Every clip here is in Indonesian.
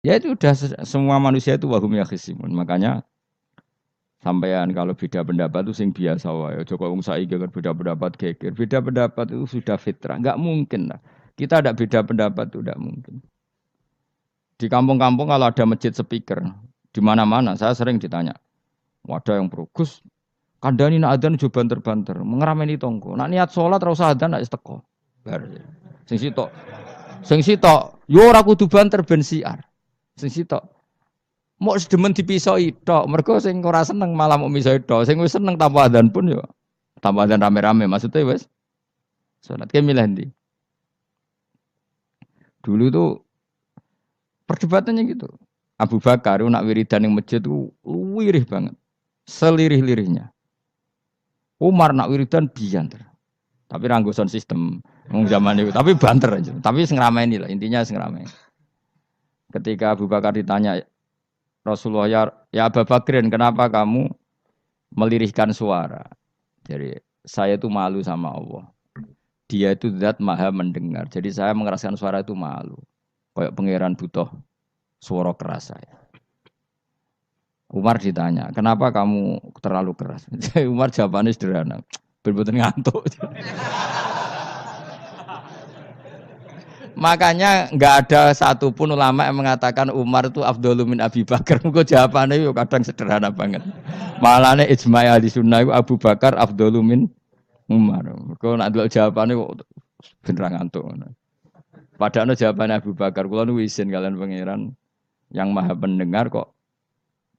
Ya itu udah semua manusia itu wahum yakhisimun. Makanya sampean kalau beda pendapat itu sing biasa wae. Aja kok wong saiki kan beda pendapat geger. Beda pendapat itu sudah fitrah. Enggak mungkin lah. Kita ada beda pendapat itu enggak mungkin. Di kampung-kampung kalau ada masjid speaker di mana-mana saya sering ditanya. Wadah yang bagus, kandani nak adzan coba banter-banter, mengerameni tonggo. Nak niat sholat ora usah adzan nak teko. Bar. Sing sitok. Sing sitok, yo ora kudu banter ben siar. Sing sitok. Mau sedemen dipisoi tok, mergo sing ora seneng malah mau misoi tok. Sing wis seneng tanpa adzan pun yo tanpa adzan rame-rame maksudnya wis salat ke milih ndi. Dulu tuh perdebatannya gitu. Abu Bakar nak wiridan yang masjid tuh wirih banget. Selirih-lirihnya. Umar nak wiridan bianter. Tapi ranggo sound system wong zaman itu, tapi banter aja. Tapi sing rameni lah, intinya sing rameni. Ketika Abu Bakar ditanya Rasulullah ya Abu Bakrin, kenapa kamu melirihkan suara? Jadi saya itu malu sama Allah. Dia itu zat maha mendengar. Jadi saya mengeraskan suara itu malu. Kayak pangeran butuh suara keras saya. Umar ditanya, kenapa kamu terlalu keras? Umar jawabannya sederhana, bener-bener ngantuk. Makanya nggak ada satupun ulama yang mengatakan Umar itu afdhalu min Abi Bakar. Mungkin jawabannya itu kadang sederhana banget. Malahnya ijma' ahli sunnah itu Abu Bakar afdhalu min Umar. Kalau nak dulu jawabannya kok beneran ngantuk. Padahal jawabannya Abu Bakar. Kalau nu izin kalian pangeran yang maha pendengar kok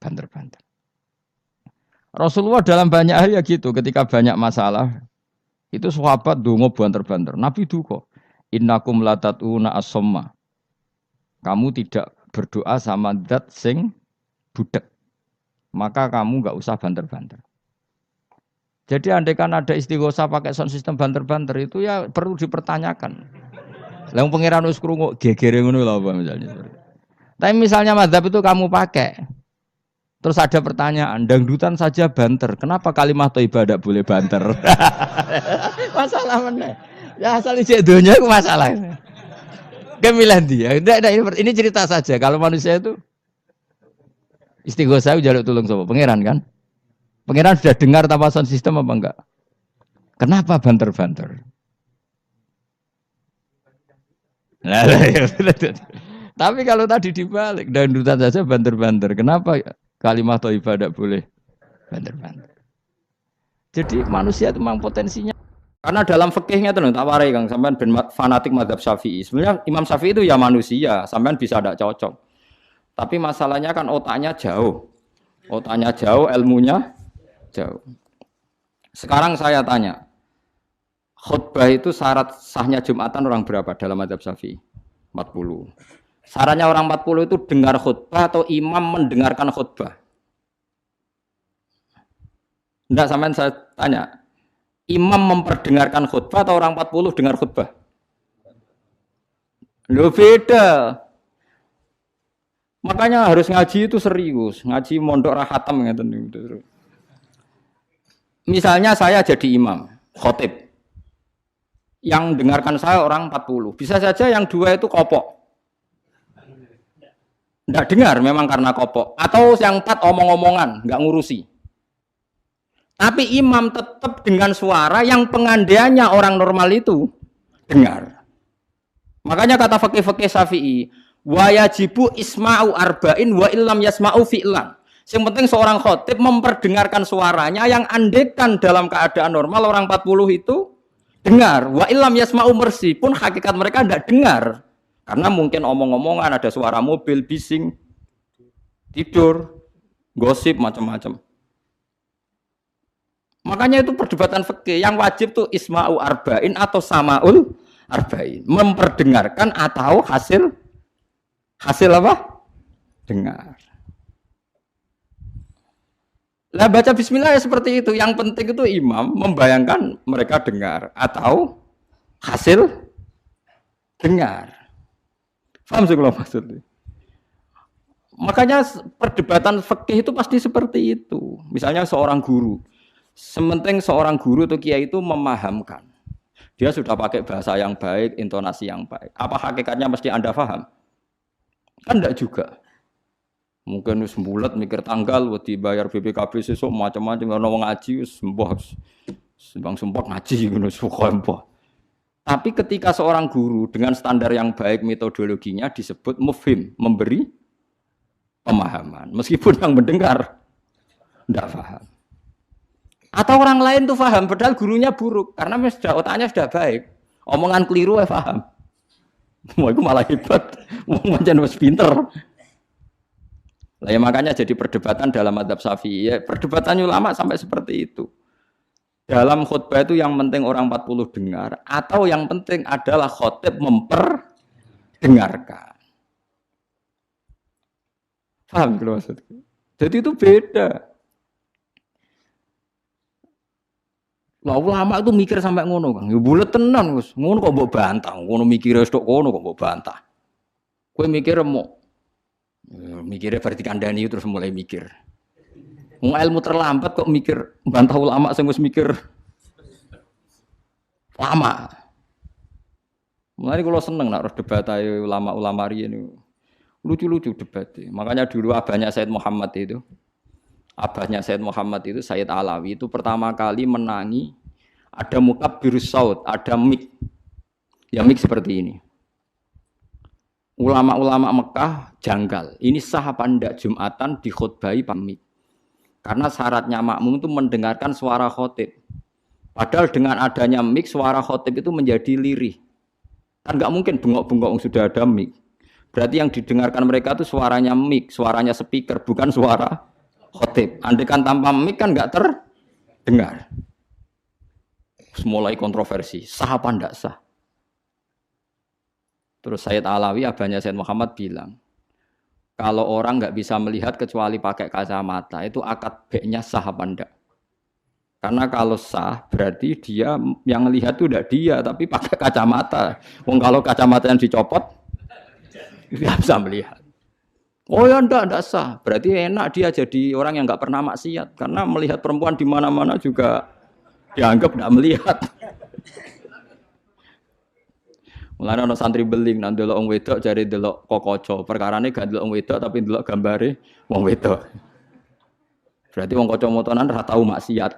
banter-banter. Rasulullah dalam banyak hal ya gitu. Ketika banyak masalah itu sahabat dongo banter-banter. Nabi duka. Innakum latatuna as-somma. Kamu tidak berdoa sama zat sing budek. Maka kamu enggak usah banter-banter. Jadi andaikan ada istighosah pakai sound system banter-banter itu ya perlu dipertanyakan. Lah pangeran wis krungu gegere ngono lho apa misalnya. Tapi misalnya mazhab itu kamu pakai. Terus ada pertanyaan, dangdutan saja banter. Kenapa kalimat thayyibah tidak boleh banter? Masalah mana? Ya asal ijek donya itu masalah. Kemilan dia. Ini cerita saja. Kalau manusia itu istighosah jaluk tulung sapa? Pangeran kan? Pangeran sudah dengar tanpa sound system apa enggak? Kenapa banter-banter? Nah, tapi kalau tadi dibalik dangdutan saja banter-banter. Kenapa kalimat thayyibah tidak boleh banter-banter? Jadi manusia itu memang potensinya. Karena dalam fikihnya itu tak warai Kang, sampean ben fanatik mazhab Syafi'i. Sebenarnya Imam Syafi'i itu ya manusia, sampean bisa tidak cocok. Tapi masalahnya kan otaknya jauh. Otaknya jauh, ilmunya jauh. Sekarang saya tanya, khutbah itu syarat sahnya Jumatan orang berapa dalam mazhab Syafi'i? 40. Syaratnya orang 40 itu dengar khutbah atau imam mendengarkan khutbah? Enggak, sampean saya tanya. Imam memperdengarkan khutbah atau orang 40 dengar khutbah? Loh beda. Makanya harus ngaji itu serius. Ngaji mondok rahatam gitu. Misalnya saya jadi imam, khotib. Yang dengarkan saya orang 40. Bisa saja yang dua itu kopok. Enggak dengar memang karena kopok. Atau yang 4 omong-omongan, enggak ngurusi. Tapi imam tetap dengan suara yang pengandaiannya orang normal itu dengar. Makanya kata fakih-fakih Syafi'i, wa yajibu isma'u arba'in wa illam yasma'u fi'lan. Yang penting seorang khotib memperdengarkan suaranya yang andekan dalam keadaan normal orang 40 itu dengar. Wa illam yasma'u mersi pun hakikat mereka tidak dengar. Karena mungkin omong-omongan, ada suara mobil, bising, tidur, gosip, macam-macam. Makanya itu perdebatan fikih yang wajib tuh isma'u arba'in atau sama'ul arba'in, memperdengarkan atau hasil apa? Dengar. Lah baca bismillah ya seperti itu. Yang penting itu imam membayangkan mereka dengar atau hasil dengar. Paham sih kalau maksudnya? Makanya perdebatan fikih itu pasti seperti itu. Misalnya seorang guru, sementing seorang guru atau kiai itu memahamkan. Dia sudah pakai bahasa yang baik, intonasi yang baik. Apa hakikatnya mesti Anda paham? Kan enggak juga. Mungkin wis bulet mikir tanggal wedi bayar BPKB sesuk macam-macam ono wong ngaji wis mbah. Sembang sumpah ngaji ngono mbah. Tapi ketika seorang guru dengan standar yang baik metodologinya disebut mufhim, memberi pemahaman. Meskipun yang mendengar tidak paham. Atau orang lain tuh paham, padahal gurunya buruk. Karena otaknya sudah baik. Omongan keliru paham. Wah, itu malah hebat. Macam wis pinter. Lah ya makanya jadi perdebatan dalam madzhab Syafi'i. Ya, perdebatan ulama sampai seperti itu. Dalam khutbah itu yang penting orang 40 dengar atau yang penting adalah khotib memperdengarkan. Paham gitu maksudnya? Jadi itu beda. Lah ulama itu mikir sampai ngono, Kang. Ya bulet tenan, Gus. Ngono kok mbok bantah. Ngono mikire tok kono kok mbok bantah. Kowe mikir mau mikirnya berarti kandani terus mulai mikir. Wong ilmu terlambat kok mikir bantah ulama sing wis mikir lama. Mulane kula seneng nek debat ae ulama-ulama riyen lucu-lucu debatnya. Makanya dulu abahnya Said Muhammad itu Said Alawi itu pertama kali menangi ada mukabbirus saut, ada mik. Ya mik seperti ini. Ulama-ulama Mekah janggal. Ini sah apa enggak Jumatan dikhutbahi pamit. Karena syaratnya makmum itu mendengarkan suara khotib. Padahal dengan adanya mik suara khotib itu menjadi lirih. Kan enggak mungkin bengok-bengok sudah ada mik. Berarti yang didengarkan mereka itu suaranya mik, suaranya speaker, bukan suara khotib. Andai kan tanpa mik kan enggak terdengar. Mulai kontroversi, sah apa enggak sah? Terus Said Alawi, abahnya Said Muhammad bilang, kalau orang nggak bisa melihat kecuali pakai kacamata, itu akad baiknya sah apa enggak? Karena kalau sah, berarti dia yang lihat itu tidak dia, tapi pakai kacamata. Wong kalau kacamata yang dicopot, dia bisa melihat. Oh ya enggak sah. Berarti enak dia jadi orang yang nggak pernah maksiat. Karena melihat perempuan di mana-mana juga dianggap tidak melihat. Mulane ana santri beling nang delok wong wedok jare delok kokoco. Perkarane gak delok wong wedok tapi delok gambare wong wedok. Berarti wong kacamataan ora tau maksiat.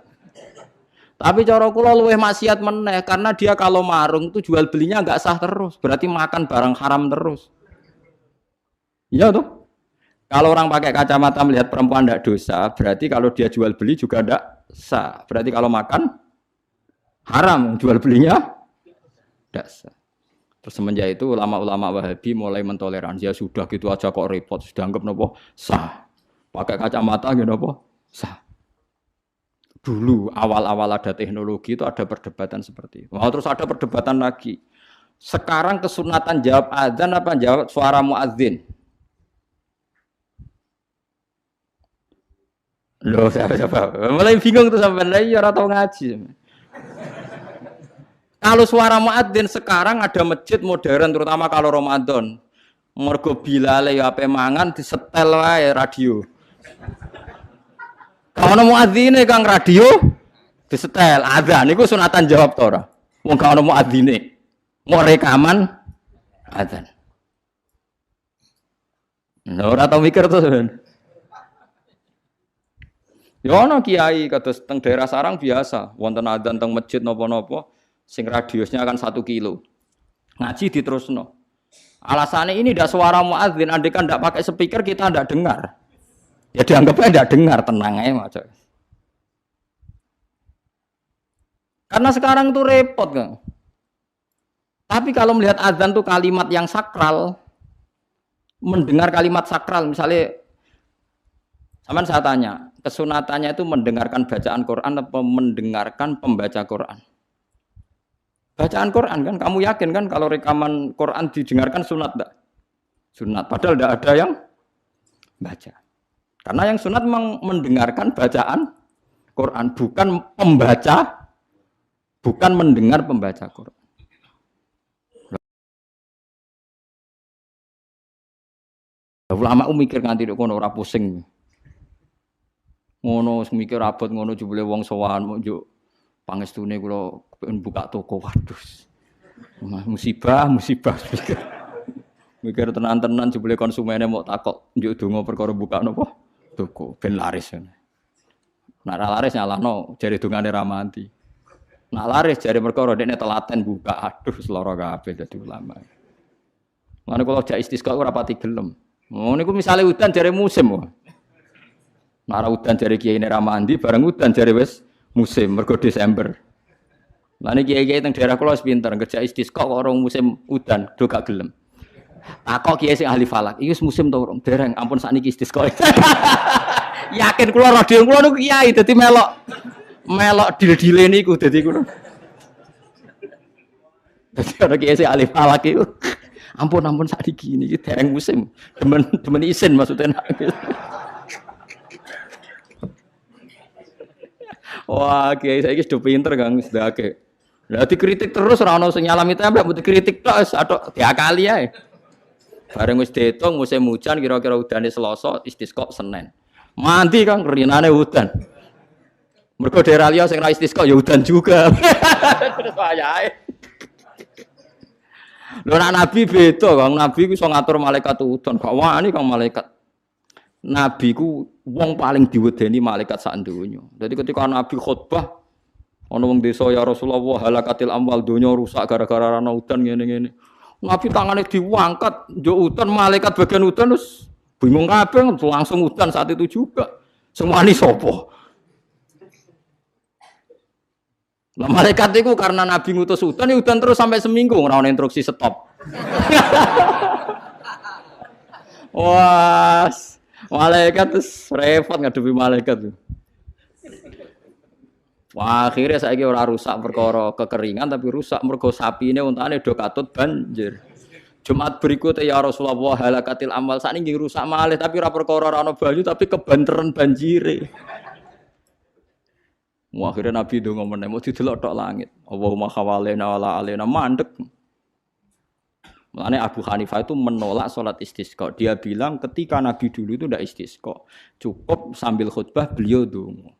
Tapi cara kula luwih maksiat meneh karena dia kalau marung itu jual belinya enggak sah terus. Berarti makan barang haram terus. Iya tuh. Kalau orang pakai kacamata melihat perempuan enggak dosa, berarti kalau dia jual beli juga enggak sah. Berarti kalau makan haram, jual belinya enggak sah. Terus semenjak itu ulama-ulama Wahabi mulai mentoleransi, ya sudah gitu aja kok repot, sudah anggap nopo sah. Pakai kacamata gitu nopo sah. Dulu awal-awal ada teknologi itu ada perdebatan seperti itu. Oh, terus ada perdebatan lagi. Sekarang kesunatan jawab adzan apa jawab suara muadzin? Loh, siapa? Mulai bingung tuh sampai lagi orang tahu ngaji. Kalau suara muadzin sekarang ada masjid modern terutama kalau Ramadan. Mergo bilale ya ape mangan disetel wae radio. Kalau ana muadzine Kang radio disetel adzan niku sunatan jawab to ora? Wong gak ana muadzine. Mau rekaman adzan. Nah, ora tau mikir to sampean. Ya ana kiai kados teng daerah sarang biasa, wonten adzan teng masjid napa-napa. Sing radiusnya kan 1 kilo. Ngaji diterusno. Alasannya ini tidak suara muadzin, andai kan tidak pakai speaker kita tidak dengar. Ya dianggapnya tidak dengar, tenang aja macam. Karena sekarang tuh repot kan. Tapi kalau melihat azan tuh kalimat yang sakral, mendengar kalimat sakral, misalnya, sama saya tanya, kesunatannya itu mendengarkan bacaan Quran atau mendengarkan pembaca Quran? Bacaan Quran kan, kamu yakin kan kalau rekaman Quran didengarkan sunat enggak? Sunat, padahal tidak ada yang baca. Karena yang sunat memang mendengarkan bacaan Quran, bukan pembaca, bukan mendengar pembaca Quran. Ulama mikir nganti kono ora pusing. Ngono mikir abot ngono jebule wong sowan njuk pangestune kula pengen buka toko waduh. Musibah. Mikir tenan-tenan jebule konsumennya mau takok njuk donga perkara buka napa? Toko ben laris. Nak laris nyalahno jare dongane ra mati. Nak laris jare perkara dekne telaten buka. Aduh seloro kabeh dadi ulama. Mane kula jak istisqa ora pati gelem. Ngono niku misale udan jare musim kok. Nek udan jare kiyaine ra mandi bareng udan jare wis musim mergo Desember. Lah niki kiai-kiai teng daerah kula wis pinter kerja istisqa kok ora musim udan do gak gelem. Takok kiai sing ahli falak, iki wis musim to urung? Dereng, ampun sakniki istisqa. Yakin kula radio kula niku kiai dadi melok dil-dile niku dadi kula. Dadi ora kiai sing ahli falak iku. Ampun sakniki niki dereng musim. Demen isin maksudnya. Wah, kiai saiki sudah pinter Kang wis ndake. Lah dikritik terus ora ono sing nyalami tempe, mbok dikritik tok wis atok diakali ae. Bareng wis diitung musim hujan kira-kira udane Selasa, istisqa Senin. Mandi Kang rinane udan. Mergo daerah liya sing ra istisqa ya udan juga. Terus wayahe. Lho nek nabi beda Kang, nabi ku iso ngatur malaikat udan, gak wani Kang malaikat. Nabi ku wong paling diwedeni malaikat sak donya. Dadi ketika nabi khutbah ana wong desa ya Rasulullah halakatil amwal donya rusak gara-gara ana udan ngene-ngene. Nabi tangane diangkat, njuk udan malaikat bagian udan terus bingung kabeh langsung udan saat itu juga. Semua ini sapa? Nah, malaikat itu karena Nabi ngutus udan, ya udan terus sampai seminggu ora ono instruksi stop. Wah, malaikat terus repot ngadepi malaikat. Wah, akhirnya saiki ora rusak perkara kekeringan tapi rusak mergo sapine untane do katut banjir. Jumat berikutnya ya Rasulullah halakatil amal sakniki rusak malih tapi ora perkara ora ana banyu tapi kebanteran banjire. Wah, akhirnya Nabi ndonga meneh mau didelok tok langit. Allahumma khawalena wala alena mandek. Makanya Abu Hanifah itu menolak sholat istisqa. Dia bilang ketika Nabi dulu itu tidak istisqa. Cukup sambil khutbah beliau donga.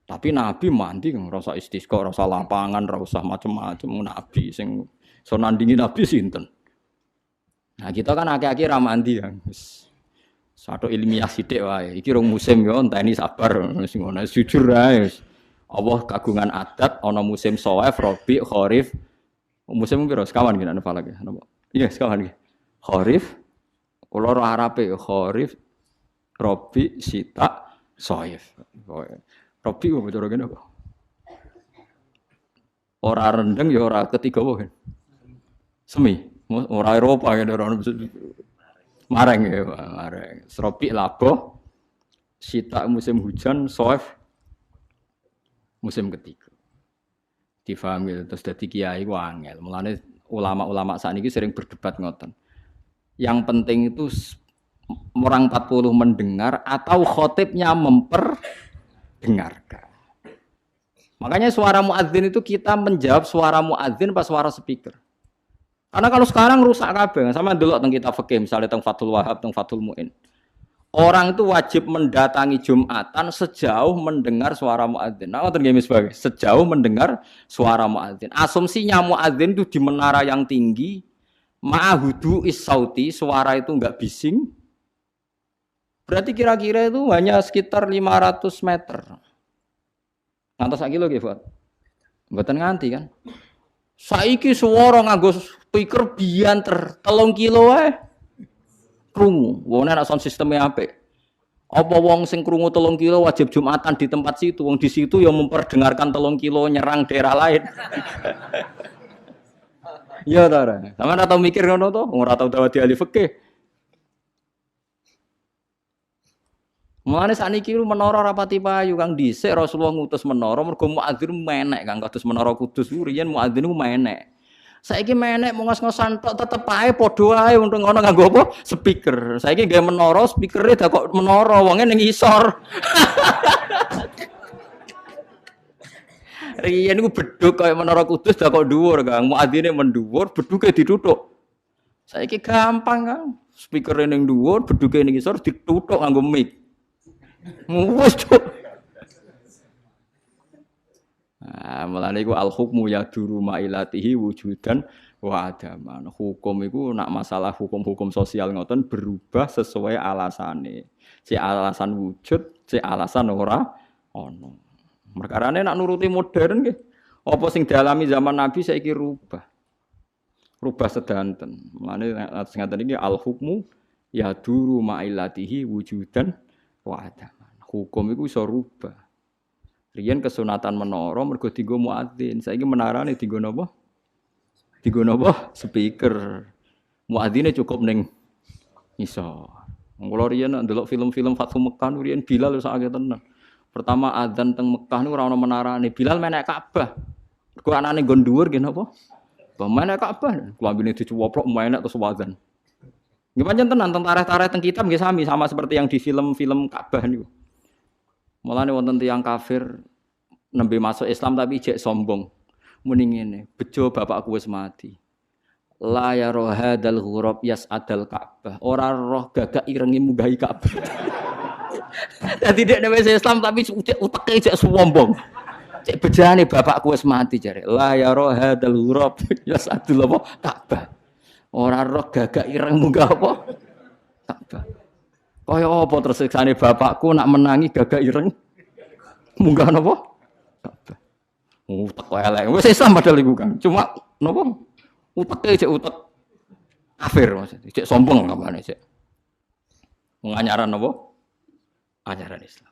Tapi Nabi mandi kan rasa istisqa, rasa lapangan, rasa macam-macam Nabi sing so nandingi Nabi sinten. Nah, kita kan akeh-akeh ra mandi ya. Satu ilmiah sithik wae. Iki rong musim yo enteni sabar wis ngono jujur ae. Allah kagungan adat ana musim Shawaif, Rabi, Kharif. Musim piro sekawan iki nek falak ya. Iya, sekawan iki. Kharif kula ora Arabe Kharif, Rabi, Sita, Shawaif. Rabi kok cara kene kok. Ora rendeng ya ora ketiga wae. Semi, ora Eropa ya ora mareng ya, mareng. Rabi labuh, Sita musim hujan, Shawaif musim ketiga. Difahami terus dadi kiai ku angel. Mulane ulama-ulama sakniki sering berdebat ngoten. Yang penting itu orang 40 mendengar atau khotibnya memperdengarkan. Makanya suara muadzin itu kita menjawab suara muadzin pas suara speaker. Karena kalau sekarang rusak kabeh. Sama delok teng kitab fikih misalnya teng Fathul Wahhab, teng Fathul Muin. Orang itu wajib mendatangi Jumatan sejauh mendengar suara muadzin. Nah, ngoten nggih misbah. Sejauh mendengar suara muadzin. Asumsinya muadzin itu di menara yang tinggi, ma'hudu is-sauti, suara itu enggak bising. Berarti kira-kira itu hanya sekitar 500 meter. Ngantos sak kilo nggih, Pak? Mboten nganti kan. Saiki suara nganggo speaker bianter 3 kilo wae. Krungu, wong nek sound sistemnya apik. Apa wong sing krungu 3 kilo wajib Jumatan di tempat situ, wong di situ yang memperdengarkan 3 kilo nyerang daerah lain. Iya ta ora? Sampeyan ora tau mikir ngono to? Ora tau dawuh ahli fikih. Mulane sakniki menara rapati payu Kang dhisik Rasulullah ngutus menara mergo muadzin menek Kang kados menara Kudus riyen muadzin ku menek. Saiki menek mau ngos-ngosan tok tetep ae padha ae untung ngono nganggo apa? Speaker. Saiki gawe menara, speakere dak kok menara, wonge ning isor. Riyen niku bedhug kaya menara Kudus dak kok dhuwur, Kang. Muadzine mendhuwur, bedhuge dituthuk. Saiki gampang, Kang. Speakere ning dhuwur, bedhuge ning isor dituthuk nganggo mic. Wes cuk. Nah, mulane iku al hukmu yaduru mailatihi wujudan wa adaman. Hukum iku nak masalah hukum-hukum sosial ngoten berubah sesuai alasane. Si alasan wujud, si alasan ora ono. Perkarane nak nuruti modern nggih. Apa sing dialami zaman Nabi saiki rubah. Rubah sedanten. Mulane atus ngaten iki al hukmu ya duru ma'ilatihi wujudan wa adaman. Hukum iku iso rubah. Riyen kesunatan menara mergo dienggo muadzin. Saiki menarane dienggo napa? Dienggo napa? Speaker. Muadzine cukup ning iso. Kula riyen ndelok film-film Fathu Mekah riyen Bilal wis akeh tenan. Pertama adzan teng Mekah niku ora ono menarane. Bilal menek Ka'bah. Mergo anane nggon dhuwur nggih napa? Menek Ka'bah. Klambine dicuwoplok menek terus adzan. Nggih pancen tenan tentara-tentara teng kitab nggih sami sama seperti yang di film-film Ka'bah niku. Mulane wonten tiyang kafir nembe masuk Islam tapi ijek sombong. Muni ngene, bejo bapakku wis mati. La ya rohadal ghurab yas'adal Ka'bah. Ora roh gagak irengi munggahi Ka'bah. Dadi dek wis Islam tapi uteke ijek sombong. Cek bejane bapakku wis mati jare. La ya rohadal ghurab yas'adul Ka'bah. Ora roh gagak ireng munggah apa? Ka'bah. Kaya apa terus siksane bapakku nak menangi gagak ireng munggah napa? Ka'bah. Utek elek. Wis Islam padahal iku kan. Cuma napa? Uteke cek utek kafir maksudnya. Cek sombong kamane cek. Menganyaran napa? Ajaran Islam.